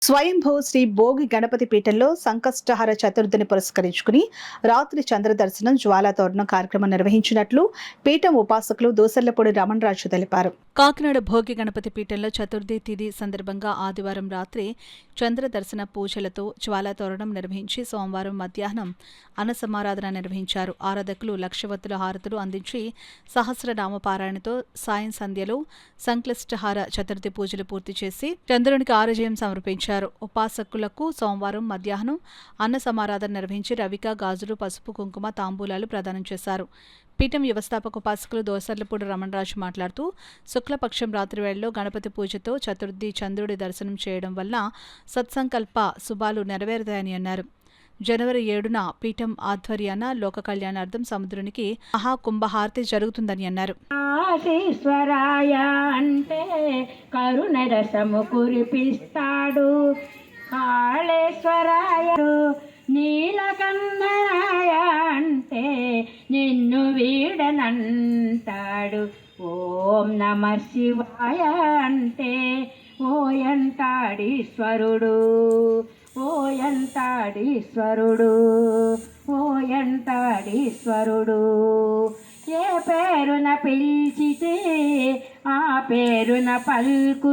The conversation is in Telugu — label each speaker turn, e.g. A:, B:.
A: స్వయంభూ శ్రీ భోగి గణపతి పీఠంలో సంకష్టహర చతుర్థిని పురస్కరించుకుని రాత్రి చంద్ర దర్శనం జ్వాలాతోరణం కార్యక్రమం నిర్వహించినట్లు పీఠం ఉపాసకులు దోసర్లపూడి రమణరాజు తెలిపారు. కాకినాడ భోగి గణపతి పీఠంలో చతుర్థి తిథి సందర్భంగా ఆదివారం రాత్రి చంద్ర దర్శన పూజలతో జ్వాలాతోరణం నిర్వహించి సోమవారం మధ్యాహ్నం అన్నసమారాధన నిర్వహించారు. ఆరాధకులు లక్షవత్తుల హారతులు అందించి సహస్రనామ పారాయణతో సాయం సంధ్యలో సంక్లిష్టహార చతుర్థి పూజలు పూర్తి చేసి చంద్రునికి ఆరజయం సమర్పించారు. ఉపాసకులకు సోమవారం మధ్యాహ్నం అన్న సమారాధన నిర్వహించి రవిక, గాజులు, పసుపు, కుంకుమ, తాంబూలాలు ప్రదానం చేశారు. పీఠం వ్యవస్థాపక ఉపాసకులు దోసర్లపూడి రమణరాజు మాట్లాడుతూ శుక్లపక్షం రాత్రి వేళలో గణపతి పూజతో చతుర్థి చంద్రుడి దర్శనం చేయడం వల్ల సత్సంకల్ప శుభాలు నెరవేరుతాయని అన్నారు. జనవరి 7న పీఠం ఆధ్వర్యాన లోక కళ్యాణార్థం సముద్రునికి మహాకుంభహారతి జరుగుతుందని అన్నారు.
B: ఆశీశ్వరాయ అంటే కరుణ రసము కురిపిస్తాడు, కాళేశ్వరాయ నీలకందరాయ అంటే నిన్ను వీడనంటాడు, ఓం నమ శివాయ అంటే ఓయంటాడీశ్వరుడు, ఓయంటాడీశ్వరుడు, ఓయంటాడీశ్వరుడు. ఏ పేరున పిలిచితే ఆ పేరున పలుకు